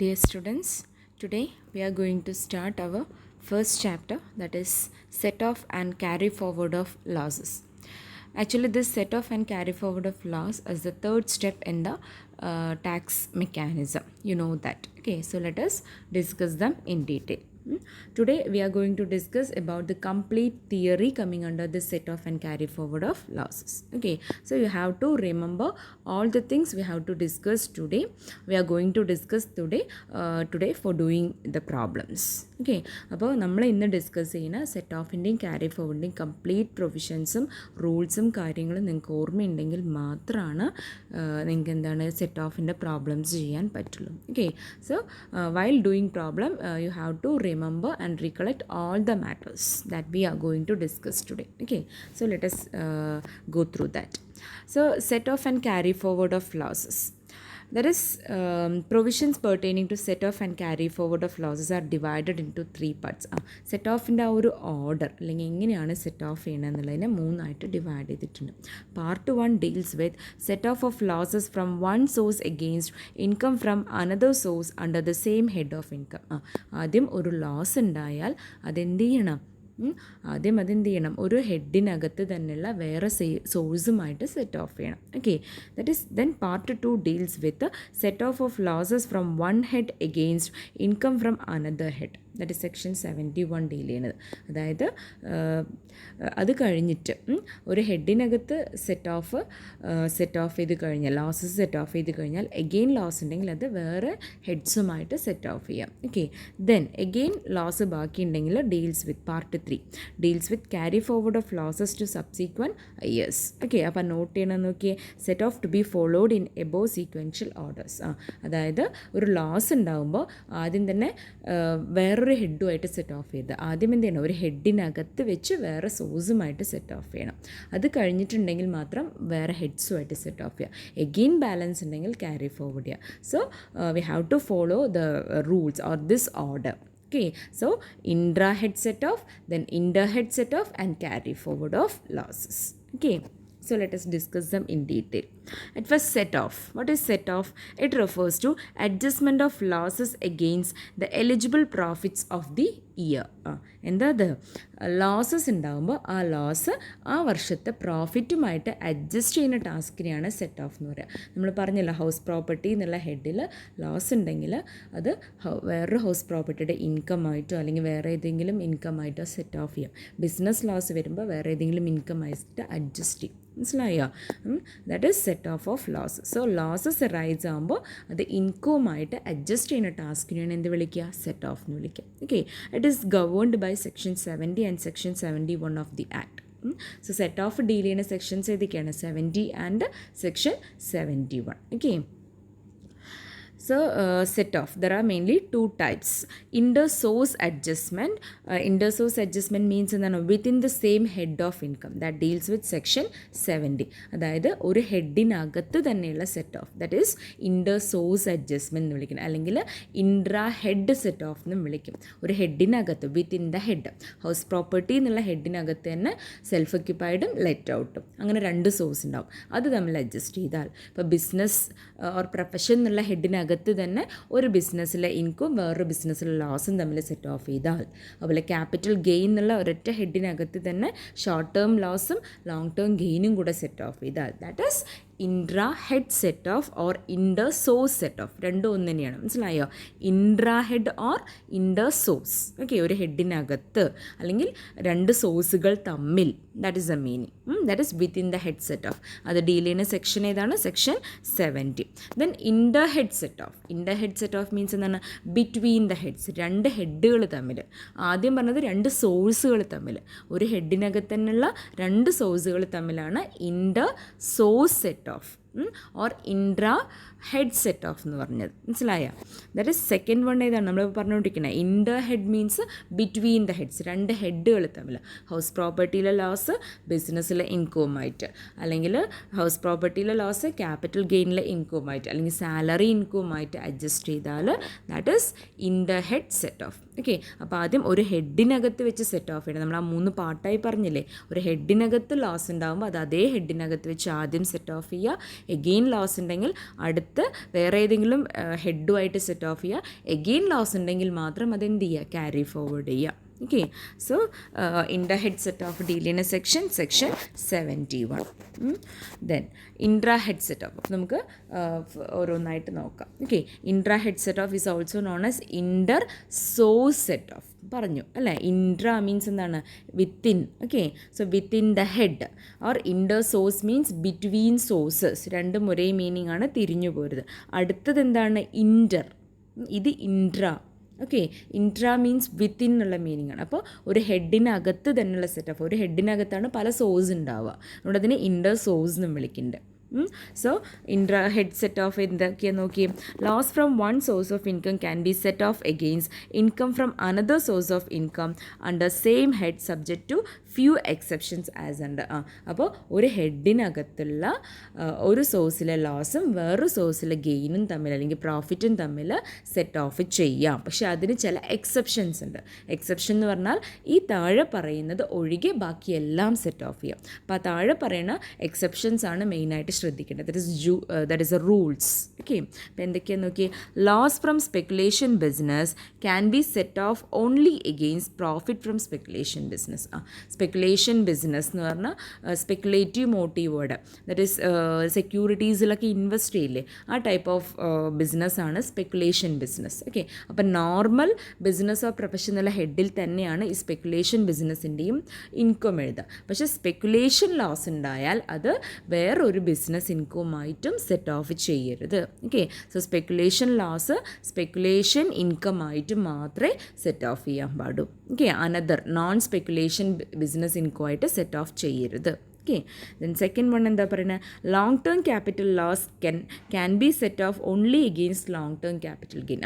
Dear students, today we are going to start our first chapter, that is set off and carry forward of losses. Actually, this set off and carry forward of loss is the third step in the tax mechanism. You know that. Okay, so let us discuss them in detail. Today we are going to discuss about the complete theory coming under the set off and carry forward of losses. Okay, so you have to remember all the things we have to discuss today. We are going to discuss today for doing the problems. Okay, അപ്പോൾ നമ്മൾ ഇന്ന് discuss ചെയ്യുന്ന set ഓഫിൻ്റെയും carry ഫോർവേഡിൻ്റെയും complete പ്രൊവിഷൻസും റൂൾസും കാര്യങ്ങളും നിങ്ങൾക്ക് ഓർമ്മയുണ്ടെങ്കിൽ മാത്രമാണ് നിങ്ങൾക്ക് എന്താണ് set ഓഫിൻ്റെ problems ചെയ്യാൻ പറ്റുള്ളൂ. Okay, so while doing problem you have to remember and recollect all the matters that we are going to discuss today. Okay, so let us go through that. So set off and carry forward of losses. There is provisions pertaining to set off and carry forward of losses are divided into three parts. Set ഓഫിൻ്റെ ആ ഒരു order അല്ലെങ്കിൽ എങ്ങനെയാണ് set of ചെയ്യണം എന്നുള്ളതിനെ മൂന്നായിട്ട് divide ചെയ്തിട്ടുണ്ട്. Part 1 deals with set off of losses from one source against income from another source under the same head of income. ആദ്യം ഒരു ലോസ് ഉണ്ടായാൽ അതെന്ത് ചെയ്യണം, ആദ്യം അതെന്ത് ചെയ്യണം, ഒരു ഹെഡിനകത്ത് തന്നെയുള്ള വേറെ സോഴ്സുമായിട്ട് സെറ്റ് ഓഫ് ചെയ്യണം. Okay, that is then part 2 deals with set off of losses from one head against income from another head. That is section 71 deal ചെയ്യുന്നത്. അതായത് അത് കഴിഞ്ഞിട്ട് ഒരു ഹെഡിനകത്ത് സെറ്റ് ഓഫ് ചെയ്ത് കഴിഞ്ഞാൽ, ലോസസ് സെറ്റ് ഓഫ് ചെയ്ത് കഴിഞ്ഞാൽ എഗെയിൻ ലോസ് ഉണ്ടെങ്കിൽ അത് വേറെ ഹെഡ്സുമായിട്ട് സെറ്റ് ഓഫ് ചെയ്യാം. ഓക്കെ, ദെൻ എഗെയിൻ ലോസ് ബാക്കി ഉണ്ടെങ്കിൽ deals with part 3 deals with carry forward of losses to subsequent years. Okay, അപ്പോൾ നോട്ട് ചെയ്യണം, നോക്കിയേ, set off to be followed in above sequential orders. അതായത് ഒരു ലോസ് ഉണ്ടാകുമ്പോൾ ആദ്യം തന്നെ വേറൊരു ഹെഡുമായിട്ട് സെറ്റ് ഓഫ് ചെയ്ത് ആദ്യം എന്ത് ചെയ്യണം, ഒരു ഹെഡിനകത്ത് വെച്ച് വേറെ സോഴ്സുമായിട്ട് സെറ്റ് ഓഫ് ചെയ്യണം. അത് കഴിഞ്ഞിട്ടുണ്ടെങ്കിൽ മാത്രം വേറെ ഹെഡ്സുമായിട്ട് സെറ്റ് ഓഫ് ചെയ്യുക. എഗെയിൻ ബാലൻസ് ഉണ്ടെങ്കിൽ ക്യാരി ഫോർവേഡ് ചെയ്യുക. So we have to follow the rules or this order. Okay, so intra head set off, then inter head set off and carry forward of losses. Okay, so let us discuss them in detail. At first, set off. What is set off? It refers to adjustment of losses against the eligible profits of the year. എന്താ അത്, losses ഉണ്ടാകുമ്പോൾ ആ loss ആ വർഷത്തെ പ്രോഫിറ്റുമായിട്ട് adjust ചെയ്യുന്ന ടാസ്കിനെയാണ് set off എന്ന് പറയുക. നമ്മൾ പറഞ്ഞല്ലോ, ഹൗസ് പ്രോപ്പർട്ടി എന്നുള്ള ഹെഡിൽ ലോസ് ഉണ്ടെങ്കിൽ അത് വേറൊരു ഹൗസ് പ്രോപ്പർട്ടിയുടെ ഇൻകമായിട്ടോ അല്ലെങ്കിൽ വേറെ ഏതെങ്കിലും ഇൻകമായിട്ടോ സെറ്റ് ഓഫ് ചെയ്യാം. ബിസിനസ് ലോസ് വരുമ്പോൾ വേറെ ഏതെങ്കിലും ഇൻകമായിട്ട് അഡ്ജസ്റ്റ് ചെയ്യും. മനസ്സിലായോ? That is set off off loss. So losses rise ആകുമ്പോൾ അത് ഇൻകവുമായിട്ട് അഡ്ജസ്റ്റ് ചെയ്യുന്ന ടാസ്കിനെയാണ് എന്ത് വിളിക്കുക, സെറ്റ് ഓഫ് എന്ന് വിളിക്കുക. Okay, it is governed by section 70 and section 71 of the act. So set off deal ചെയ്യുന്ന സെക്ഷൻസ് ഏതൊക്കെയാണ്, 70 and section 71. Okay, so set off, there are mainly two types. Inter source adjustment. Inter source adjustment means within the same head of income, that deals with section 70. അതായത് ഒരു ഹെഡിനകത്ത് തന്നെയുള്ള set off, that is inter source adjustment എന്ന് വിളിക്കുന്നത്, അല്ലെങ്കിൽ intra head set of എന്നും വിളിക്കും. ഒരു ഹെഡിനകത്ത് within the head, house property എന്നുള്ള ഹെഡിനകത്ത് തന്നെ സെൽഫ് ഒക്യുപ്പൈഡും ലെറ്റ് ഔട്ടും, അങ്ങനെ രണ്ട് സോഴ്സ് ഉണ്ടാവും. അത് തമ്മിൽ അഡ്ജസ്റ്റ് ചെയ്താൽ, ഇപ്പോൾ ബിസിനസ് ഓർ പ്രൊഫഷൻ എന്നുള്ള ഹെഡിനകത്ത് തന്നെ ഒരു ബിസിനസ്സിലെ ഇൻകം വേറൊരു ബിസിനസ്സിലെ ലോസും തമ്മിൽ സെറ്റ് ഓഫ് ചെയ്താൽ, അതുപോലെ ക്യാപിറ്റൽ ഗെയിൻ എന്നുള്ള ഒരൊറ്റ ഹെഡിനകത്ത് തന്നെ ഷോർട്ട് ടേം ലോസും ലോങ് ടേം ഗെയിനും കൂടെ സെറ്റ് ഓഫ് ചെയ്താൽ, that is intra head set off or inter source set of. രണ്ടും ഒന്ന് തന്നെയാണ്, മനസ്സിലായോ? Intra head or inter source. Okay, ഒരു ഹെഡിനകത്ത് അല്ലെങ്കിൽ രണ്ട് സോഴ്സുകൾ തമ്മിൽ, that is the meaning. That is within the head set of. അത് ഡീൽ ചെയ്യുന്ന സെക്ഷൻ ഏതാണ്, section 70. Then inter head set of. Inter head set of means എന്താണ്, ബിറ്റ്വീൻ ദ ഹെഡ്സ്, രണ്ട് ഹെഡുകൾ തമ്മിൽ. ആദ്യം പറഞ്ഞത് രണ്ട് സോഴ്സുകൾ തമ്മിൽ, ഒരു ഹെഡിനകത്ത് തന്നെയുള്ള രണ്ട് സോഴ്സുകൾ തമ്മിലാണ് inter source set off or intra head set off എന്ന് പറഞ്ഞത്. മനസ്സിലായ? ദാറ്റ് ഈസ് സെക്കൻഡ് വൺ ഏതാണ് നമ്മൾ പറഞ്ഞുകൊണ്ടിരിക്കുന്നത്. Inter head means between the heads, രണ്ട് ഹെഡുകൾ തമ്മിൽ. ഹൗസ് പ്രോപ്പർട്ടിയിലെ ലോസ് ബിസിനസ്സിലെ ഇൻകവുമായിട്ട്, അല്ലെങ്കിൽ ഹൗസ് പ്രോപ്പർട്ടിയിലെ ലോസ് ക്യാപിറ്റൽ ഗെയിനിലെ ഇൻകവുമായിട്ട്, അല്ലെങ്കിൽ സാലറി ഇൻകവുമായിട്ട് അഡ്ജസ്റ്റ് ചെയ്താൽ that is inter head set off. Okay, അപ്പോൾ ആദ്യം ഒരു ഹെഡിനകത്ത് വെച്ച് സെറ്റ് ഓഫ് ചെയ്യണം. നമ്മൾ ആ 3 പാർട്ടായി പറഞ്ഞില്ലേ, ഒരു ഹെഡിനകത്ത് ലോസ് ഉണ്ടാകുമ്പോൾ അത് അതേ ഹെഡിനകത്ത് വെച്ച് ആദ്യം സെറ്റ് ഓഫ് ചെയ്യുക. എഗെയിൻ ലോസ് ഉണ്ടെങ്കിൽ അടുത്ത അടുത്ത് വേറെ ഏതെങ്കിലും ഹെഡുമായിട്ട് സെറ്റ് ഓഫ് ചെയ്യുക. എഗെയിൻ ലോസ് ഉണ്ടെങ്കിൽ മാത്രം അതെന്ത് ചെയ്യുക, ക്യാരി ഫോർവേഡ് ചെയ്യുക. Okay, so intra-head set off deal in a section 71. Then intra-head set off നമുക്ക് ഓരോന്നായിട്ട് നോക്കാം. Okay, intra-head set of is also known as Inter-source set of. പറഞ്ഞു അല്ലേ, ഇൻട്രാ മീൻസ് എന്താണ്, within. Okay, so within the head or Inter-source means between sources. രണ്ടും ഒരേ meaning ആണ്, തിരിഞ്ഞു പോരുത്. അടുത്തത് എന്താണ്, ഇൻറ്റർ. ഇത് intra. Okay, intra means within എന്നുള്ള മീനിങ് ആണ്. അപ്പോൾ ഒരു ഹെഡിനകത്ത് തന്നെയുള്ള സെറ്റ് ഓഫ്, ഒരു ഹെഡിനകത്താണ് പല സോഴ്സ് ഉണ്ടാവുക, അതുകൊണ്ട് അതിനെ ഇൻഡർ സോഴ്സ് എന്നും വിളിക്കുന്നുണ്ട്. So intra head set off എന്തൊക്കെയാണ് നോക്കി. Loss from one source of income can be set off against income from another source of income under same head subject to few exceptions as ഉണ്ട്. അപ്പോൾ ഒരു ഹെഡിനകത്തുള്ള ഒരു സോഴ്സിലെ ലോസും വേറൊരു സോഴ്സിലെ ഗെയിനും തമ്മിൽ അല്ലെങ്കിൽ പ്രോഫിറ്റും തമ്മിൽ സെറ്റ് ഓഫ് ചെയ്യാം. പക്ഷേ അതിന് ചില എക്സെപ്ഷൻസ് ഉണ്ട്. എക്സെപ്ഷൻ എന്ന് പറഞ്ഞാൽ ഈ താഴെ പറയുന്നത് ഒഴികെ ബാക്കിയെല്ലാം സെറ്റ് ഓഫ് ചെയ്യാം. അപ്പോൾ ആ താഴെ പറയുന്ന എക്സെപ്ഷൻസ് ആണ് മെയിനായിട്ട് ശ്രദ്ധിക്കേണ്ടത്. That is a rules. Okay, അപ്പോൾ എന്തൊക്കെയാണെന്ന് നോക്കി. Loss from speculation business can be set off only against profit from speculation business. Speculation business എന്ന് പറഞ്ഞാൽ സ്പെക്കുലേറ്റീവ് മോട്ടീവോടെ, ദാറ്റ് ഈസ് സെക്യൂരിറ്റീസിലൊക്കെ ഇൻവെസ്റ്റ് ചെയ്യില്ലേ, ആ ടൈപ്പ് ഓഫ് ബിസിനസ്സാണ് സ്പെക്കുലേഷൻ ബിസിനസ്. ഓക്കെ, അപ്പം നോർമൽ ബിസിനസ് ഓർ പ്രൊഫഷൻ എന്നുള്ള ഹെഡിൽ തന്നെയാണ് ഈ സ്പെക്കുലേഷൻ ബിസിനസ്സിൻ്റെയും ഇൻകം എഴുതുക. പക്ഷേ സ്പെക്കുലേഷൻ ലോസ് ഉണ്ടായാൽ അത് വേറൊരു ബിസിനസ് ഇൻകവുമായിട്ടും സെറ്റ് ഓഫ് ചെയ്യരുത്. Okay, so speculation loss speculation income ആയിട്ട് മാത്രമേ സെറ്റ് ഓഫ് ചെയ്യാൻ പാടൂ. Okay, another non speculation business ഇൻകമായിട്ട് സെറ്റ് ഓഫ് ചെയ്യരുത്. ഓക്കെ, ദെൻ സെക്കൻഡ് വൺ എന്താ പറയുന്നത്, long term capital loss can be set off only against long term capital gain.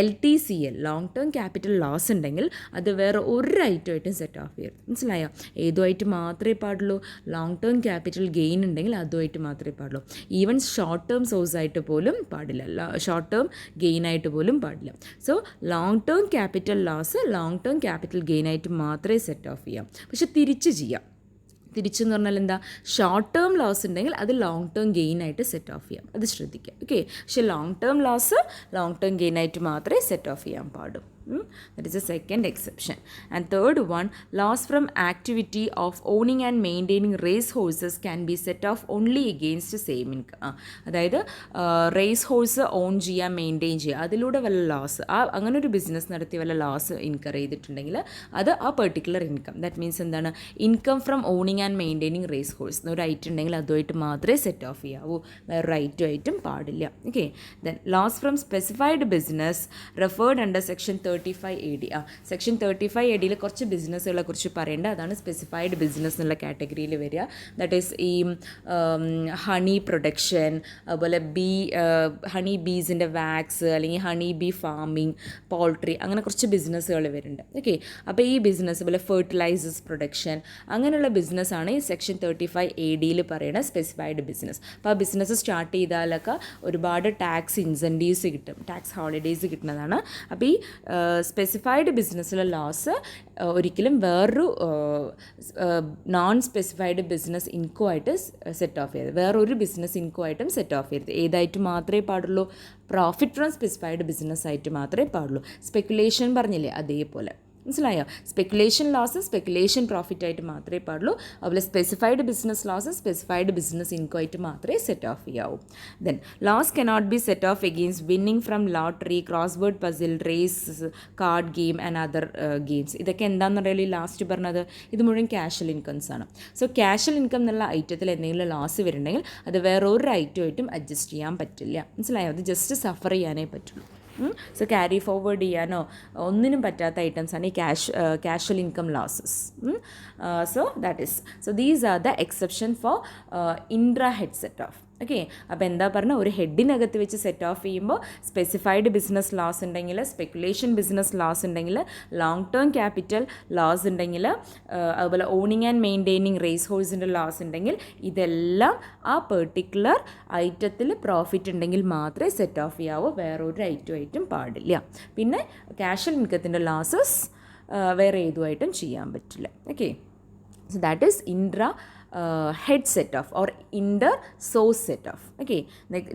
LTCL long term capital loss ഉണ്ടെങ്കിൽ അത് വേറെ ഒരു ഐറ്റമായിട്ടും സെറ്റ് ഓഫ് ചെയ്യരുത്. മനസ്സിലായോ? ഏതുമായിട്ട് മാത്രമേ പാടുള്ളൂ, ലോങ് ടേം ക്യാപിറ്റൽ ഗെയിൻ ഉണ്ടെങ്കിൽ അതുമായിട്ട് മാത്രമേ പാടുള്ളൂ. ഈവൻ ഷോർട്ട് ടേം സോഴ്സ് ആയിട്ട് പോലും പാടില്ല, ഷോർട്ട് ടേം ഗെയിൻ ആയിട്ട് പോലും പാടില്ല. So long term capital loss long term capital gain ആയിട്ട് മാത്രമേ സെറ്റ് ഓഫ് ചെയ്യാം. പക്ഷെ തിരിച്ച് ചെയ്യാം. തിരിച്ചെന്ന് പറഞ്ഞാൽ എന്താ, ഷോർട്ട് ടേം ലോസ് ഉണ്ടെങ്കിൽ അത് ലോങ് ടേം ഗെയിൻ ആയിട്ട് സെറ്റ് ഓഫ് ചെയ്യാം, അത് ശ്രദ്ധിക്കാം. ഓക്കെ, പക്ഷേ long term loss long term gain ആയിട്ട് മാത്രമേ സെറ്റ് ഓഫ് ചെയ്യാൻ പാടും. That is the second exception. And third one, loss from activity of owning and maintaining race horses can be set off only against the same income. അതായത് raise horse on ചെയ്യുക, maintain ചെയ്യുക, അതിലൂടെ വല്ല loss, അങ്ങനെ ഒരു business നടത്തി വല്ല loss incur ചെയ്തിട്ടുണ്ടെങ്കിൽ അത് ആ പെർട്ടിക്കുലർ ഇൻകം, ദാറ്റ് മീൻസ് എന്താണ്, income from owning and maintaining race horse എന്നൊരു ഐറ്റം ഉണ്ടെങ്കിൽ അതുമായിട്ട് മാത്രമേ സെറ്റ് ഓഫ് ചെയ്യാവൂ, വേറൊരു ഐറ്റം പാടില്ല. Okay, then loss from specified business referred under section 35AD. Section 35ADയിൽ കുറച്ച് ബിസിനസ്സുകളെ കുറിച്ച് പറയേണ്ട, അതാണ് സ്പെസിഫൈഡ് ബിസിനസ് എന്നുള്ള കാറ്റഗറിയിൽ വരിക. ദാറ്റ് ഈസ് ഈ ഹണി പ്രൊഡക്ഷൻ, അതുപോലെ ഹണി ബീസിൻ്റെ വാക്സ്, അല്ലെങ്കിൽ ഹണി ബീ ഫാമിങ്, പോൾട്രി, അങ്ങനെ കുറച്ച് ബിസിനസ്സുകൾ വരുന്നുണ്ട്. ഓക്കെ, അപ്പോൾ ഈ ബിസിനസ് പോലെ ഫെർട്ടിലൈസേഴ്സ് പ്രൊഡക്ഷൻ, അങ്ങനെയുള്ള ബിസിനസ്സാണ് ഈ സെക്ഷൻ 35ADയിൽ പറയുന്ന സ്പെസിഫൈഡ് ബിസിനസ്. അപ്പോൾ ആ ബിസിനസ് സ്റ്റാർട്ട് ചെയ്താലൊക്കെ ഒരുപാട് ടാക്സ് ഇൻസെൻറ്റീവ്സ് കിട്ടും, ടാക്സ് ഹോളിഡേയ്സ് കിട്ടുന്നതാണ്. അപ്പോൾ ഈ സ്പെസിഫൈഡ് ബിസിനസ്സിലെ ലോസ് ഒരിക്കലും വേറൊരു നോൺ സ്പെസിഫൈഡ് ബിസിനസ് ഇൻകമായിട്ട് സെറ്റ് ഓഫ് ചെയ്യരുത്, വേറൊരു ബിസിനസ് ഇൻകമായിട്ടും സെറ്റ് ഓഫ് ചെയ്യരുത്. ഏതായിട്ട് മാത്രമേ പാടുള്ളൂ, പ്രോഫിറ്റ് ഫ്രം സ്പെസിഫൈഡ് ബിസിനസ് ആയിട്ട് മാത്രമേ പാടുള്ളൂ. സ്പെക്കുലേഷൻ പറഞ്ഞില്ലേ, അതേപോലെ. മനസ്സിലായോ? സ്പെക്കുലേഷൻ ലോസ് സ്പെക്കുലേഷൻ പ്രോഫിറ്റ് ആയിട്ട് മാത്രമേ പാടുള്ളൂ. അതുപോലെ specified business loss specified business income ആയിട്ട് മാത്രമേ സെറ്റ് ഓഫ് ചെയ്യാവൂ. Then loss cannot be set off against winning from lottery, crossword puzzle, race, card game and other games. ഇതൊക്കെ എന്താണെന്ന് പറയുക, ലാസ്റ്റ് പറഞ്ഞത് ഇത് മുഴുവൻ ക്യാഷ്വൽ ഇൻകംസ് ആണ്. സോ ക്യാഷ്വൽ ഇൻകം എന്നുള്ള ഐറ്റത്തിൽ എന്തെങ്കിലും ലോസ് വരുന്നുണ്ടെങ്കിൽ അത് വേറൊരു ഐറ്റമായിട്ടും അഡ്ജസ്റ്റ് ചെയ്യാൻ പറ്റില്ല. മനസ്സിലായോ? അത് ജസ്റ്റ് സഫർ ചെയ്യാനേ പറ്റുള്ളൂ. സോ ക്യാരി ഫോർവേഡ് ചെയ്യാനോ ഒന്നിനും പറ്റാത്ത ഐറ്റംസാണ് ഈ casual income losses. So that is, so these are the exception for intra head set off. Okay, അപ്പോൾ എന്താ പറഞ്ഞാൽ, ഒരു ഹെഡിനകത്ത് വെച്ച് സെറ്റ് ഓഫ് ചെയ്യുമ്പോൾ സ്പെസിഫൈഡ് ബിസിനസ് ലോസ് ഉണ്ടെങ്കിൽ, സ്പെക്കുലേഷൻ ബിസിനസ് ലോസ് ഉണ്ടെങ്കിൽ, ലോങ് ടേം ക്യാപിറ്റൽ ലോസ് ഉണ്ടെങ്കിൽ, അതുപോലെ ഓണിങ് ആൻഡ് മെയിൻറ്റെയിനിങ് റേസ് ഹോഴ്സിൻ്റെ ലോസ് ഉണ്ടെങ്കിൽ, ഇതെല്ലാം ആ പെർട്ടിക്കുലർ ഐറ്റത്തിൽ പ്രോഫിറ്റ് ഉണ്ടെങ്കിൽ മാത്രമേ സെറ്റ് ഓഫ് ചെയ്യാവൂ, വേറൊരു ഐറ്റം പാടില്ല. പിന്നെ ക്യാഷ്വൽ ഇൻകത്തിൻ്റെ ലോസസ് വേറെ ഏതുമായിട്ടും ചെയ്യാൻ പറ്റില്ല. Okay, so that is intra head set off or inter source set off. Okay,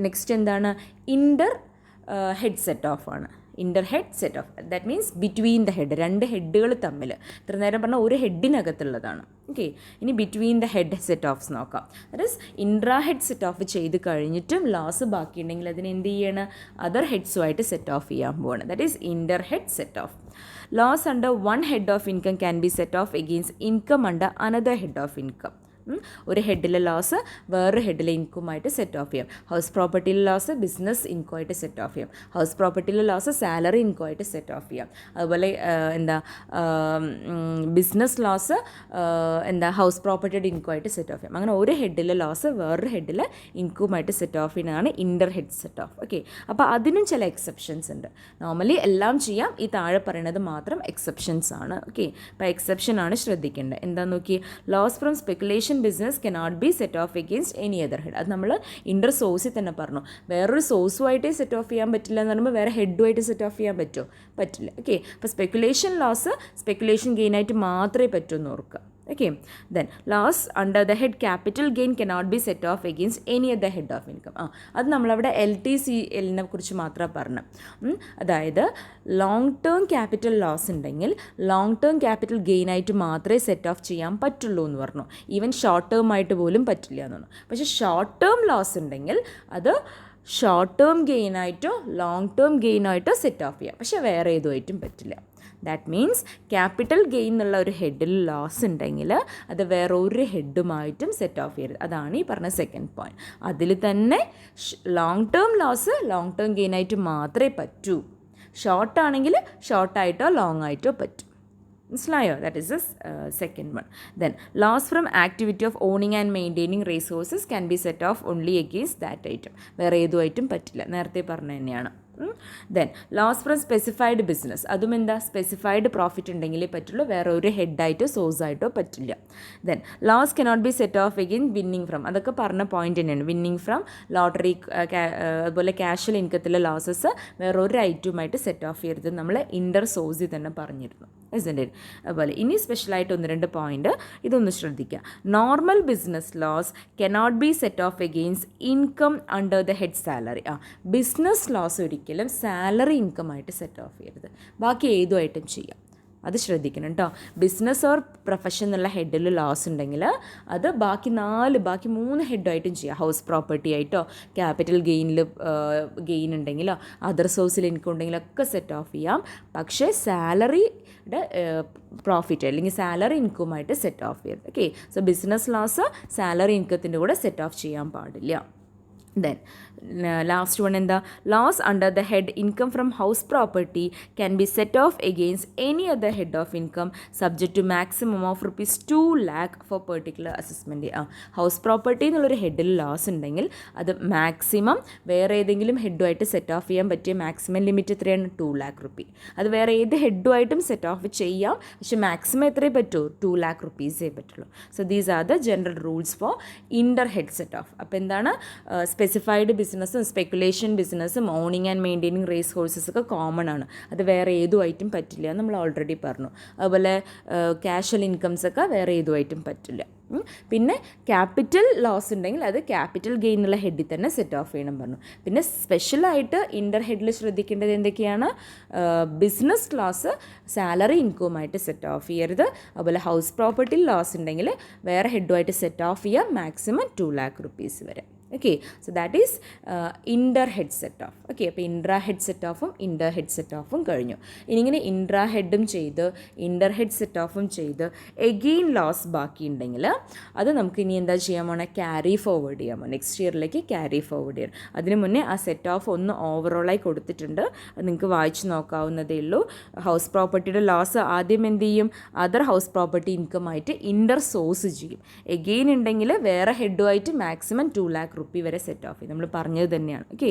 next എന്താണ്? ഇൻ്റർ ഹെഡ് സെറ്റ് ഓഫ് ആണ്. Inter head set off, that means between the head, രണ്ട് ഹെഡുകൾ തമ്മിൽ. ഇത്ര നേരം പറഞ്ഞാൽ ഒരു ഹെഡിനകത്തുള്ളതാണ്. ഓക്കെ, ഇനി between the head set offs നോക്കാം. That is intra head set off ചെയ്ത് കഴിഞ്ഞിട്ടും ലോസ് ബാക്കിയുണ്ടെങ്കിൽ അതിന് എന്ത് ചെയ്യണം? അതർ ഹെഡ്സുമായിട്ട് സെറ്റ് ഓഫ് ചെയ്യാൻ പോവാണ്. That is inter head set off. Loss under one head of income can be set off against income under another head of income. ഒരു ഹെഡിലെ loss വേറൊരു ഹെഡിലെ ഇൻകമായിട്ട് സെറ്റ് ഓഫ് ചെയ്യാം. ഹൗസ് പ്രോപ്പർട്ടിയിലെ ലോസ് ബിസിനസ് ഇൻകമായിട്ട് സെറ്റ് ഓഫ് ചെയ്യാം. House പ്രോപ്പർട്ടിയിലെ ലോസ് സാലറി ഇൻകമായിട്ട് സെറ്റ് ഓഫ് ചെയ്യാം. അതുപോലെ ബിസിനസ് ലോസ് ഹൗസ് പ്രോപ്പർട്ടിയുടെ ഇൻകമായിട്ട് സെറ്റ് ഓഫ് ചെയ്യാം. അങ്ങനെ ഒരു ഹെഡിലെ ലോസ് വേറൊരു ഹെഡിലെ ഇൻകമായിട്ട് സെറ്റ് ഓഫ് ചെയ്യുന്നതാണ് ഇൻ്റർ ഹെഡ് സെറ്റ് ഓഫ്. ഓക്കെ, അപ്പോൾ അതിനും ചില എക്സെപ്ഷൻസ് ഉണ്ട്. നോർമലി എല്ലാം ചെയ്യാം, ഈ താഴെ പറയുന്നത് മാത്രം എക്സെപ്ഷൻസ് ആണ്. ഓക്കെ, അപ്പോൾ എക്സെപ്ഷൻ ആണ് ശ്രദ്ധിക്കേണ്ടത്. എന്താണെന്ന് നോക്കി, loss from speculation business cannot be set off against any other head. അത് നമ്മൾ ഇൻ്റർ സോഴ്സിൽ തന്നെ പറഞ്ഞു. വേറൊരു സോഴ്സുമായിട്ടേ സെറ്റ് ഓഫ് ചെയ്യാൻ പറ്റില്ല എന്ന് പറയുമ്പോൾ വേറെ ഹെഡുമായിട്ട് സെറ്റ് ഓഫ് ചെയ്യാൻ പറ്റുമോ? പറ്റില്ല. ഓക്കെ, അപ്പോൾ സ്പെക്കുലേഷൻ ലോസ് സ്പെക്കുലേഷൻ ഗെയിനായിട്ട് മാത്രമേ പറ്റുമെന്ന് ഓർക്കുക. Okay, then loss under the head capital gain cannot be set off against any other head of income. അത് നമ്മളവിടെ LTCLനെ കുറിച്ച് മാത്രമേ പറഞ്ഞു. അതായത് ലോങ് ടേം ക്യാപിറ്റൽ ലോസ് ഉണ്ടെങ്കിൽ ലോങ് ടേം ക്യാപിറ്റൽ ഗെയിനായിട്ട് മാത്രമേ സെറ്റ് ഓഫ് ചെയ്യാൻ പറ്റുള്ളൂ എന്ന് പറഞ്ഞു. ഈവൻ ഷോർട്ട് ടേം ആയിട്ട് പോലും പറ്റില്ല എന്ന് പറഞ്ഞു. പക്ഷേ ഷോർട്ട് ടേം ലോസ് ഉണ്ടെങ്കിൽ അത് ഷോർട്ട് ടേം ഗെയിനായിട്ടോ ലോങ് ടേം ഗെയിനായിട്ടോ സെറ്റ് ഓഫ് ചെയ്യാം. പക്ഷേ വേറെ ഏതുമായിട്ടും പറ്റില്ല. ദാറ്റ് മീൻസ് ക്യാപിറ്റൽ ഗെയിൻ എന്നുള്ള ഒരു ഹെഡിൽ ലോസ് ഉണ്ടെങ്കിൽ അത് വേറെ ഒരു ഹെഡുമായിട്ടും സെറ്റ് ഓഫ് ചെയ്യരുത്. അതാണ് ഈ പറഞ്ഞ സെക്കൻഡ് പോയിന്റ്. അതിൽ തന്നെ long term loss long term ഗെയിനായിട്ട് മാത്രമേ പറ്റൂ. ഷോർട്ടാണെങ്കിൽ ഷോർട്ടായിട്ടോ ലോങ് ആയിട്ടോ പറ്റും. മനസ്സിലായോ? That is the second one. Then loss from activity of owning and maintaining resources can be set off only against that item. വേറെ ഏതുമായിട്ടും പറ്റില്ല, നേരത്തെ പറഞ്ഞ തന്നെയാണ്. Then loss from specified business, അതും എന്താ? സ്പെസിഫൈഡ് പ്രോഫിറ്റ് ഉണ്ടെങ്കിലേ പറ്റുള്ളൂ, വേറെ ഒരു ഹെഡായിട്ടോ സോഴ്സായിട്ടോ പറ്റില്ല. Then loss cannot be set off again winning from, അതൊക്കെ പറഞ്ഞ പോയിന്റ് തന്നെയാണ്. വിന്നിങ് ഫ്രം ലോട്ടറി, അതുപോലെ ക്യാഷ്വൽ ഇൻകത്തിലെ ലോസസ് വേറെ ഒരു ഐറ്റവുമായിട്ട് സെറ്റ് ഓഫ് ചെയ്യരുത്. നമ്മൾ ഇൻ്റർ സോഴ്സിൽ തന്നെ പറഞ്ഞിരുന്നു. അതുപോലെ ഇനി സ്പെഷ്യലായിട്ട് ഒന്ന് രണ്ട് പോയിന്റ് ഇതൊന്ന് ശ്രദ്ധിക്കുക. Normal business loss cannot be set off against income under the head salary. Business loss ഒരിക്കലും സാലറി ഇൻകം ആയിട്ട് സെറ്റ് ഓഫ് ചെയ്യരുത്. ബാക്കി ഏതുമായിട്ടും ചെയ്യാം, അത് ശ്രദ്ധിക്കണം കേട്ടോ. ബിസിനസ് ഓർ പ്രൊഫഷൻ എന്നുള്ള ഹെഡിൽ ലോസ് ഉണ്ടെങ്കിൽ അത് ബാക്കി 3 ഹെഡായിട്ടും ചെയ്യാം. ഹൗസ് പ്രോപ്പർട്ടി ആയിട്ടോ ക്യാപിറ്റൽ ഗെയിൻ ഉണ്ടെങ്കിലോ അതർ സോഴ്സിൽ ഇൻകം ഉണ്ടെങ്കിലൊക്കെ സെറ്റ് ഓഫ് ചെയ്യാം. പക്ഷേ സാലറിയുടെ പ്രോഫിറ്റ് അല്ലെങ്കിൽ സാലറി ഇൻകമായിട്ട് സെറ്റ് ഓഫ് ചെയ്യരുത്. Okay, so business loss salary ഇൻകത്തിൻ്റെ കൂടെ സെറ്റ് ഓഫ് ചെയ്യാൻ പാടില്ല. ദെൻ ലാസ്റ്റ് വൺ എന്താ? Loss under the head income from house property can be set off against any other head of income subject to maximum of ₹2 lakh for particular assessment. House property എന്നുള്ളൊരു ഹെഡിൽ loss ഉണ്ടെങ്കിൽ അത് maximum വേറെ ഏതെങ്കിലും ഹെഡുമായിട്ട് set off ചെയ്യാൻ പറ്റിയ maximum limit എത്രയാണ്? ₹2 lakh. അത് വേറെ ഏത് ഹെഡുമായിട്ടും സെറ്റ് ഓഫ് ചെയ്യാം, പക്ഷേ മാക്സിമം എത്രയേ പറ്റൂ? ₹2 lakh പറ്റുള്ളൂ. So these are the general rules for inter head set off. അപ്പോൾ എന്താണ്? സ്പെസിഫൈഡ് ബിസിനസ്സും സ്പെക്കുലേഷൻ ബിസിനസ്സും owning and maintaining race horses ഒക്കെ കോമൺ ആണ്. അത് വേറെ ഏതുമായിട്ടും പറ്റില്ല, നമ്മൾ ഓൾറെഡി പറഞ്ഞു. അതുപോലെ ക്യാഷ്വൽ ഇൻകംസ് ഒക്കെ വേറെ ഏതുമായിട്ടും പറ്റില്ല. പിന്നെ ക്യാപിറ്റൽ ലോസ് ഉണ്ടെങ്കിൽ അത് ക്യാപിറ്റൽ ഗെയിൻ എന്നുള്ള ഹെഡിൽ തന്നെ സെറ്റ് ഓഫ് ചെയ്യണം പറഞ്ഞു. പിന്നെ സ്പെഷ്യലായിട്ട് ഇൻ്റർ ഹെഡിൽ ശ്രദ്ധിക്കേണ്ടത് എന്തൊക്കെയാണ്? ബിസിനസ് ലോസ് സാലറി ഇൻകവുമായിട്ട് സെറ്റ് ഓഫ് ചെയ്യരുത്. അതുപോലെ ഹൗസ് പ്രോപ്പർട്ടിയിൽ ലോസ് ഉണ്ടെങ്കിൽ വേറെ ഹെഡുമായിട്ട് സെറ്റ് ഓഫ് ചെയ്യാം, മാക്സിമം ₹2 lakh വരെ. Okay, so that is inter head set off. Okay, അപ്പോൾ ഇൻട്രാ ഹെഡ് സെറ്റ് ഓഫും ഇൻ്റർ ഹെഡ് സെറ്റ് ഓഫും കഴിഞ്ഞു. ഇനിയിങ്ങനെ ഇൻട്രാ ഹെഡും ചെയ്ത് ഇൻ്റർ ഹെഡ് സെറ്റ് ഓഫും ചെയ്ത് എഗെയിൻ ലോസ് ബാക്കി ഉണ്ടെങ്കിൽ അത് നമുക്ക് ഇനി എന്താ ചെയ്യാൻ പോണേ? ക്യാരി ഫോർവേഡ് ചെയ്യാമോ? നെക്സ്റ്റ് ഇയറിലേക്ക് ക്യാരി ഫോർവേഡ് ചെയ്യണം. അതിന് മുന്നേ ആ സെറ്റ് ഓഫ് ഒന്ന് ഓവറോളായി കൊടുത്തിട്ടുണ്ട്, അത് നിങ്ങൾക്ക് വായിച്ച് നോക്കാവുന്നതേ ഉള്ളൂ. ഹൗസ് പ്രോപ്പർട്ടിയുടെ ലോസ് ആദ്യം എന്ത് ചെയ്യും? അതർ ഹൗസ് പ്രോപ്പർട്ടി ഇൻകമായിട്ട് ഇൻ്റർ സോഴ്സ് ചെയ്യും. എഗെയിൻ ഉണ്ടെങ്കിൽ വേറെ ഹെഡുമായിട്ട് മാക്സിമം ₹2 lakh വരെ സെറ്റ് ഓഫ് ചെയ്യും. നമ്മൾ പറഞ്ഞത് തന്നെയാണ്. ഓക്കെ,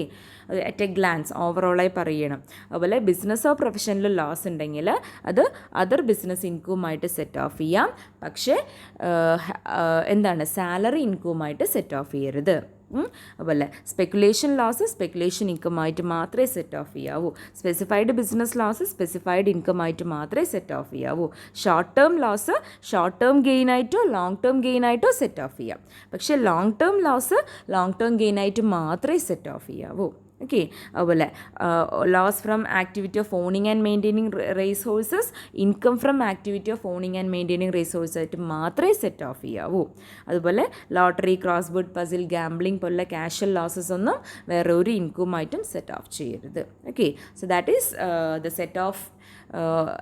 അത് അറ്റ് എ ഗ്ലാൻസ് ഓവറോളായി പറയണം. അതുപോലെ ബിസിനസ്സോ പ്രൊഫഷനിലോ ലോസ് ഉണ്ടെങ്കിൽ അത് അതർ ബിസിനസ് ഇൻകവുമായിട്ട് സെറ്റ് ഓഫ് ചെയ്യാം, പക്ഷേ എന്താണ്? സാലറി ഇൻകവുമായിട്ട് സെറ്റ് ഓഫ് ചെയ്യരുത്. അതുപോലെ സ്പെക്കുലേഷൻ ലോസ് സ്പെക്കുലേഷൻ ഇൻകം ആയിട്ട് മാത്രമേ സെറ്റ് ഓഫ് ചെയ്യാവൂ. Specified business loss specified income ആയിട്ട് മാത്രമേ സെറ്റ് ഓഫ് ചെയ്യാവൂ. Short term loss short term gain ആയിട്ടോ ലോങ് ടേം ഗെയിൻ ആയിട്ടോ സെറ്റ് ഓഫ് ചെയ്യാം. പക്ഷേ long term loss long term gain ആയിട്ട് മാത്രമേ സെറ്റ് ഓഫ് ചെയ്യാവൂ. ഓക്കെ. അതുപോലെ loss from activity of owning and maintaining race horses income from activity of owning and maintaining race horse ആയിട്ട് മാത്രമേ set off ചെയ്യാവൂ. അതുപോലെ lottery, cross board puzzle, gambling പോലുള്ള casual losses ഒന്നും വേറെ ഒരു ഇൻകമായിട്ടും സെറ്റ് ഓഫ് ചെയ്യരുത്. Okay. So that is the set off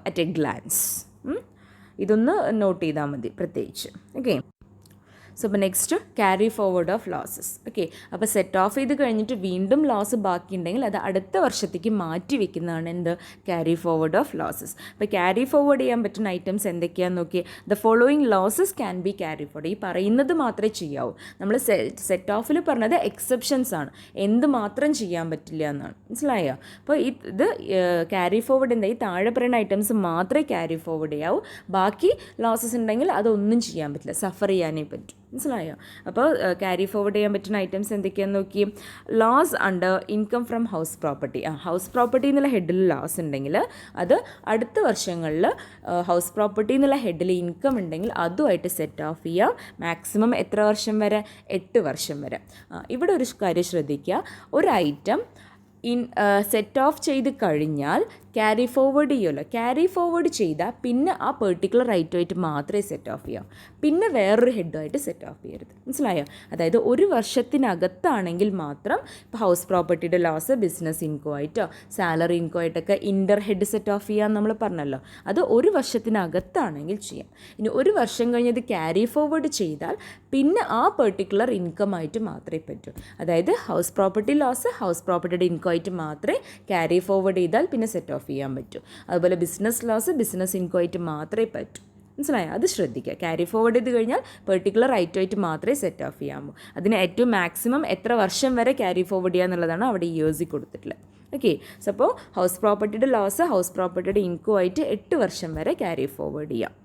at a glance. ഇതൊന്ന് നോട്ട് ചെയ്താൽ മതി പ്രത്യേകിച്ച്. ഓക്കെ. സോ അപ്പോൾ next carry forward of losses. Okay. അപ്പോൾ സെറ്റ് ഓഫ് ചെയ്ത് കഴിഞ്ഞിട്ട് വീണ്ടും ലോസ് ബാക്കിയുണ്ടെങ്കിൽ അത് അടുത്ത വർഷത്തേക്ക് മാറ്റി വെക്കുന്നതാണ് എന്ത് ക്യാരി ഫോർവേഡ് ഓഫ് ലോസസ്. അപ്പോൾ ക്യാരി ഫോർവേഡ് ചെയ്യാൻ പറ്റുന്ന ഐറ്റംസ് എന്തൊക്കെയാണെന്ന് നോക്കിയേ. The following losses can be carry forward. ഈ പറയുന്നത് മാത്രമേ ചെയ്യാവൂ. നമ്മൾ സെറ്റ് ഓഫിൽ പറഞ്ഞത് എക്സെപ്ഷൻസ് ആണ്, എന്ത് മാത്രം ചെയ്യാൻ പറ്റില്ല എന്നാണ്. മനസ്സിലായോ? അപ്പോൾ ഇത് ക്യാരി ഫോർവേഡ് എന്താ, ഈ താഴെ പറയുന്ന ഐറ്റംസ് മാത്രമേ ക്യാരി ഫോർവേഡ് ചെയ്യാവൂ. ബാക്കി ലോസസ് ഉണ്ടെങ്കിൽ അതൊന്നും ചെയ്യാൻ പറ്റില്ല, സഫർ ചെയ്യാനേ പറ്റും. മനസ്സിലായോ? അപ്പോൾ ക്യാരി ഫോർവേഡ് ചെയ്യാൻ പറ്റുന്ന ഐറ്റംസ് എന്തൊക്കെയാണെന്ന് നോക്കി. Loss under income from house property. House property എന്നുള്ള ഹെഡിൽ ലോസ് ഉണ്ടെങ്കിൽ അത് അടുത്ത വർഷങ്ങളിൽ ഹൗസ് പ്രോപ്പർട്ടി എന്നുള്ള ഹെഡിൽ ഇൻകം ഉണ്ടെങ്കിൽ അതുമായിട്ട് സെറ്റ് ഓഫ് ചെയ്യാം. മാക്സിമം എത്ര വർഷം വരെ? 8 വർഷം വരെ. ഇവിടെ ഒരു കാര്യം ശ്രദ്ധിക്കുക. ഒരു ഐറ്റം സെറ്റ് ഓഫ് ചെയ്ത് കഴിഞ്ഞാൽ ക്യാരി ഫോർവേഡ് ചെയ്യുമല്ലോ. ക്യാരി ഫോർവേഡ് ചെയ്താൽ പിന്നെ ആ പെർട്ടിക്കുലർ ഐറ്റമായിട്ട് മാത്രമേ സെറ്റ് ഓഫ് ചെയ്യാം, പിന്നെ വേറൊരു ഹെഡുമായിട്ട് സെറ്റ് ഓഫ് ചെയ്യരുത്. മനസ്സിലായോ? അതായത് ഒരു വർഷത്തിനകത്താണെങ്കിൽ മാത്രം ഇപ്പോൾ ഹൗസ് പ്രോപ്പർട്ടിയുടെ ലോസ് ബിസിനസ് ഇൻകോ ആയിട്ടോ സാലറി ഇൻകോ ആയിട്ടൊക്കെ ഇൻ്റർ ഹെഡ് സെറ്റ് ഓഫ് ചെയ്യാൻ നമ്മൾ പറഞ്ഞല്ലോ. അത് ഒരു വർഷത്തിനകത്താണെങ്കിൽ ചെയ്യാം. ഇനി ഒരു വർഷം കഴിഞ്ഞത് ക്യാരി ഫോർവേഡ് ചെയ്താൽ പിന്നെ ആ പെർട്ടിക്കുലർ ഇൻകം ആയിട്ട് മാത്രമേ പറ്റൂ. അതായത് ഹൗസ് പ്രോപ്പർട്ടി ലോസ് ഹൗസ് പ്രോപ്പർട്ടിയുടെ ഇൻകോ ആയിട്ട് മാത്രമേ ക്യാരി ഫോർവേഡ് ചെയ്താൽ പിന്നെ സെറ്റ് ഓഫ് ചെയ്യാൻ പറ്റും. അതുപോലെ ബിസിനസ് ലോസ് ബിസിനസ് ഇൻകോ ആയിട്ട് മാത്രമേ പറ്റൂ. മനസ്സിലായോ? അത് ശ്രദ്ധിക്കുക. ക്യാരി ഫോർവേഡ് ചെയ്ത് കഴിഞ്ഞാൽ പെർട്ടിക്കുലർ ഐറ്റമായിട്ട് മാത്രമേ സെറ്റ് ഓഫ് ചെയ്യാമോ. അതിന് ഏറ്റവും മാക്സിമം എത്ര വർഷം വരെ ക്യാരി ഫോർവേഡ് ചെയ്യുക എന്നുള്ളതാണ് അവിടെ ഇയേഴ്സിൽ കൊടുത്തിട്ടുള്ളത്. ഓക്കെ. സോ അപ്പോൾ ഹൗസ് പ്രോപ്പർട്ടിയുടെ ലോസ് ഹൗസ് പ്രോപ്പർട്ടിയുടെ ഇൻകോ ആയിട്ട് 8 വർഷം വരെ ക്യാരി ഫോർവേഡ് ചെയ്യാം.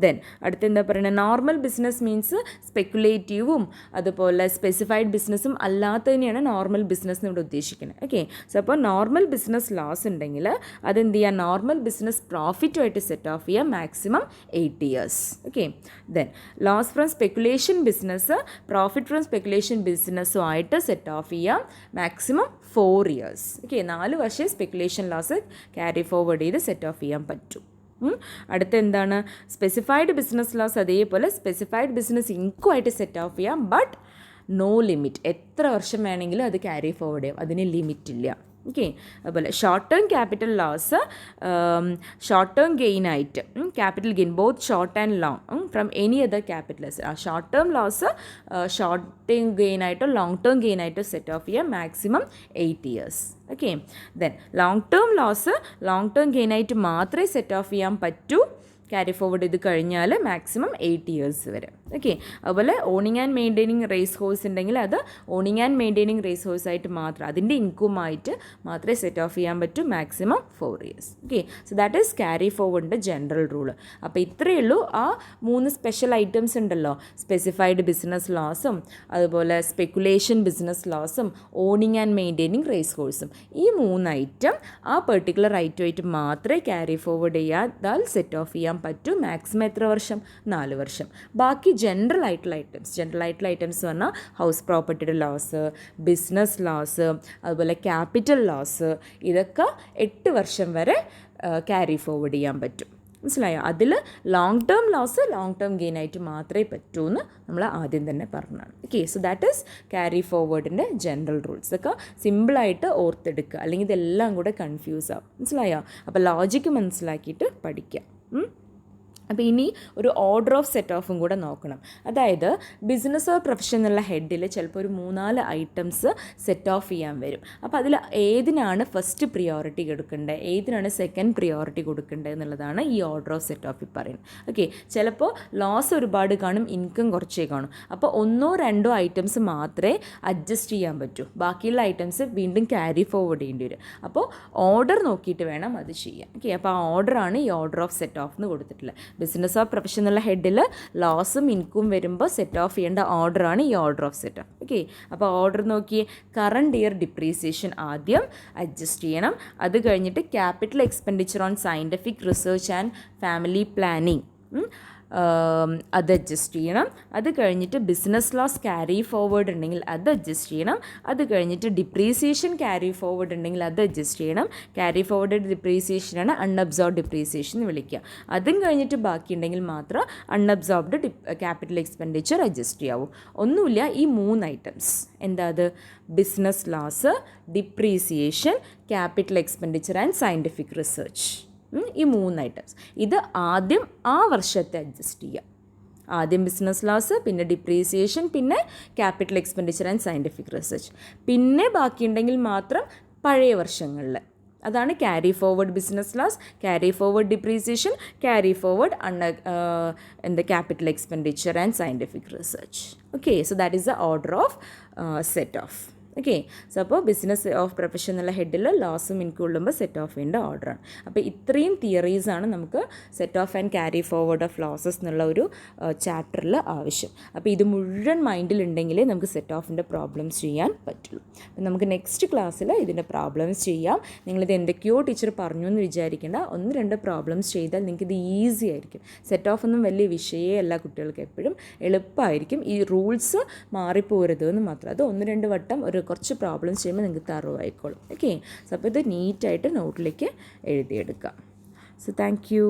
ദെൻ അടുത്ത് എന്താ പറയുന്നത്, നോർമൽ ബിസിനസ് മീൻസ് സ്പെക്കുലേറ്റീവും അതുപോലെ സ്പെസിഫൈഡ് ബിസിനസ്സും അല്ലാത്തതിനെയാണ് നോർമൽ ബിസിനസ് ഇവിടെ ഉദ്ദേശിക്കുന്നത്. ഓക്കെ. സോ അപ്പോൾ നോർമൽ ബിസിനസ് ലോസ് ഉണ്ടെങ്കിൽ അതെന്ത് ചെയ്യുക, നോർമൽ ബിസിനസ് പ്രോഫിറ്റുമായിട്ട് സെറ്റ് ഓഫ് ചെയ്യുക maximum 8 years. Okay. Then loss from speculation business profit from speculation ബിസിനസ്സും ആയിട്ട് സെറ്റ് ഓഫ് ചെയ്യാം മാക്സിമം 4 ഇയേഴ്സ്. ഓക്കെ. 4 വർഷം സ്പെക്കുലേഷൻ ലോസ് ക്യാരി ഫോർവേഡ് ചെയ്ത് സെറ്റ് ഓഫ് ചെയ്യാൻ പറ്റും. അടുത്ത എന്താണ്, സ്പെസിഫൈഡ് ബിസിനസ് ലോസ് അതേപോലെ സ്പെസിഫൈഡ് ബിസിനസ് ഇൻകോ ആയിട്ട് സെറ്റ് ഓഫ് ചെയ്യാം. ബട്ട് നോ ലിമിറ്റ്, എത്ര വർഷം വേണമെങ്കിലും അത് ക്യാരി ഫോർവേഡ് ചെയ്യാം, അതിന് ലിമിറ്റ് ഇല്ല. ഓക്കെ. അതുപോലെ short term capital loss short term gain ആയിട്ട് capital gain both short and long from any other capitals. Short term loss short term gain ആയിട്ടോ ലോങ് ടേം ഗെയിൻ ആയിട്ടോ സെറ്റ് ഓഫ് ചെയ്യാം maximum 8 years. Okay. Then long term loss long term gain ആയിട്ട് മാത്രമേ set off ചെയ്യാൻ പറ്റൂ carry forward ചെയ്ത് കഴിഞ്ഞാൽ maximum 8 years വരെ. ഓക്കെ. അതുപോലെ owning and maintaining race horse ഉണ്ടെങ്കിൽ അത് owning and maintaining race horse ആയിട്ട് മാത്രം അതിൻ്റെ ഇൻകമായിട്ട് മാത്രമേ സെറ്റ് ഓഫ് ചെയ്യാൻ പറ്റൂ maximum 4 years. Okay. So that is carry ഫോർവേഡിൻ്റെ ജനറൽ റൂള്. അപ്പോൾ ഇത്രയേ ഉള്ളൂ. ആ 3 സ്പെഷ്യൽ ഐറ്റംസ് ഉണ്ടല്ലോ, സ്പെസിഫൈഡ് ബിസിനസ് ലോസും അതുപോലെ സ്പെക്കുലേഷൻ ബിസിനസ് ലോസും ഓണിങ് ആൻഡ് മെയിൻറ്റെയിനിങ് റേസ് ഹോഴ്സും, ഈ 3 ഐറ്റം ആ പെർട്ടിക്കുലർ ഐറ്റമായിട്ട് മാത്രമേ ക്യാരി ഫോർവേഡ് ചെയ്യാതാൽ സെറ്റ് ഓഫ് ചെയ്യാൻ പറ്റൂ മാക്സിമം എത്ര വർഷം? 4 വർഷം. ബാക്കി ജനറൽ ആയിട്ടുള്ള ഐറ്റംസ് പറഞ്ഞാൽ ഹൗസ് പ്രോപ്പർട്ടിയുടെ ലോസ് ബിസിനസ് ലോസ് അതുപോലെ ക്യാപിറ്റൽ ലോസ് ഇതൊക്കെ 8 വർഷം വരെ ക്യാരി ഫോർവേഡ് ചെയ്യാൻ പറ്റും. മനസ്സിലായോ? അതിൽ long term loss long term gain ആയിട്ട് മാത്രമേ പറ്റൂ എന്ന് നമ്മൾ ആദ്യം തന്നെ പറഞ്ഞതാണ്. Okay. So that is carry ഫോർവേഡിൻ്റെ ജനറൽ റൂൾസ്. ഒക്കെ സിമ്പിളായിട്ട് ഓർത്തെടുക്കുക, അല്ലെങ്കിൽ ഇതെല്ലാം കൂടെ കൺഫ്യൂസ് ആവും. മനസ്സിലായോ? അപ്പോൾ ലോജിക്ക് മനസ്സിലാക്കിയിട്ട് പഠിക്കുക. അപ്പോൾ ഇനി ഒരു ഓർഡർ ഓഫ് സെറ്റ് ഓഫും കൂടെ നോക്കണം. അതായത് ബിസിനസ് ഓർ പ്രൊഫഷൻ എന്നുള്ള ഹെഡിൽ ചിലപ്പോൾ ഒരു 3-4 ഐറ്റംസ് സെറ്റ് ഓഫ് ചെയ്യാൻ വരും. അപ്പോൾ അതിൽ ഏതിനാണ് ഫസ്റ്റ് പ്രിയോറിറ്റി കൊടുക്കേണ്ടത്, ഏതിനാണ് സെക്കൻഡ് പ്രിയോറിറ്റി കൊടുക്കേണ്ടത് എന്നുള്ളതാണ് ഈ ഓർഡർ ഓഫ് സെറ്റ് ഓഫിൽ പറയുന്നത്. ഓക്കെ. ചിലപ്പോൾ ലോസ് ഒരുപാട് കാണും, ഇൻകം കുറച്ചേ കാണും. അപ്പോൾ 1-2 ഐറ്റംസ് മാത്രമേ അഡ്ജസ്റ്റ് ചെയ്യാൻ പറ്റൂ, ബാക്കിയുള്ള ഐറ്റംസ് വീണ്ടും ക്യാരി ഫോർവേഡ് ചെയ്യേണ്ടി വരും. അപ്പോൾ ഓർഡർ നോക്കിയിട്ട് വേണം അത് ചെയ്യാൻ. ഓക്കെ. അപ്പോൾ ആ ഓർഡറാണ് ഈ ഓർഡർ ഓഫ് സെറ്റ് ഓഫ് എന്ന് കൊടുത്തിട്ടുള്ളത്. ബിസിനസ് ഓഫ് പ്രൊഫഷൻ എന്നുള്ള ഹെഡിൽ ലോസും ഇൻകവും വരുമ്പോൾ സെറ്റ് ഓഫ് ചെയ്യേണ്ട ഓർഡറാണ് ഈ order of set off. Okay, അപ്പോൾ ഓർഡർ നോക്കിയേ, കറണ്ട് ഇയർ ഡിപ്രീസിയേഷൻ ആദ്യം അഡ്ജസ്റ്റ് ചെയ്യണം. അത് കഴിഞ്ഞിട്ട് capital expenditure on scientific research and family planning അത് അഡ്ജസ്റ്റ് ചെയ്യണം. അത് കഴിഞ്ഞിട്ട് ബിസിനസ് ലോസ് ക്യാരി ഫോർവേഡ് ഉണ്ടെങ്കിൽ അത് അഡ്ജസ്റ്റ് ചെയ്യണം. അത് കഴിഞ്ഞിട്ട് ഡിപ്രീസിയേഷൻ ക്യാരി ഫോർവേഡ് ഉണ്ടെങ്കിൽ അത് അഡ്ജസ്റ്റ് ചെയ്യണം. ക്യാരി ഫോർവേഡ് ഡിപ്രീസിയേഷനാണ് അൺഅബ്സോർബ്ഡ് ഡിപ്രീസിയേഷൻ എന്ന് വിളിക്കുക. അതും കഴിഞ്ഞിട്ട് ബാക്കിയുണ്ടെങ്കിൽ മാത്രം അൺഅബ്സോർബ്ഡ് ക്യാപിറ്റൽ എക്സ്പെൻഡിച്ചർ അഡ്ജസ്റ്റ് ചെയ്യാവൂ. ഒന്നുമില്ല, ഈ 3 ഐറ്റംസ് എന്താ അത്? Business loss, depreciation, capital expenditure and scientific research. ഈ 3 ഐറ്റംസ് ഇത് ആദ്യം ആ വർഷത്തെ അഡ്ജസ്റ്റ് ചെയ്യുക. ആദ്യം ബിസിനസ് ലോസ്, പിന്നെ ഡിപ്രീസിയേഷൻ, പിന്നെ capital expenditure and scientific research. പിന്നെ ബാക്കിയുണ്ടെങ്കിൽ മാത്രം പഴയ വർഷങ്ങളിൽ. അതാണ് carry forward business loss, carry forward depreciation, carry forward capital expenditure and scientific research. Okay, so that is the order of set off. Okay, so അപ്പോൾ business of profession എന്നുള്ള ഹെഡിൽ ലോസും ഇൻകം ഉള്ളുമ്പോൾ സെറ്റ് ഓഫ് ചെയ്യേണ്ട ഓർഡറാണ്. അപ്പോൾ ഇത്രയും തിയറീസാണ് നമുക്ക് set off and carry forward of losses എന്നുള്ള ഒരു ചാപ്റ്ററിൽ ആവശ്യം. അപ്പോൾ ഇത് മുഴുവൻ മൈൻഡിലുണ്ടെങ്കിലേ നമുക്ക് സെറ്റ് ഓഫിൻ്റെ പ്രോബ്ലംസ് ചെയ്യാൻ പറ്റുള്ളൂ. അപ്പം നമുക്ക് നെക്സ്റ്റ് ക്ലാസ്സിൽ ഇതിൻ്റെ പ്രോബ്ലംസ് ചെയ്യാം. നിങ്ങളിത് എന്തൊക്കെയോ ടീച്ചർ പറഞ്ഞു എന്ന് വിചാരിക്കേണ്ട, 1-2 പ്രോബ്ലംസ് ചെയ്താൽ നിങ്ങൾക്കിത് ഈസി ആയിരിക്കും. സെറ്റ് ഓഫ് ഒന്നും വലിയ വിഷയമല്ല, കുട്ടികൾക്ക് എപ്പോഴും എളുപ്പമായിരിക്കും. ഈ റൂൾസ് മാറിപ്പോരുത് എന്ന് മാത്രം. അത് 1-2 വട്ടം കുറച്ച് പ്രോബ്ലംസ് ചെയ്യുമ്പോൾ നിങ്ങൾക്ക് അറിവായിക്കോളും. ഓക്കെ, സോ അപ്പോൾ ഇത് നീറ്റായിട്ട് നോട്ടിലേക്ക് എഴുതിയെടുക്കാം. So thank U.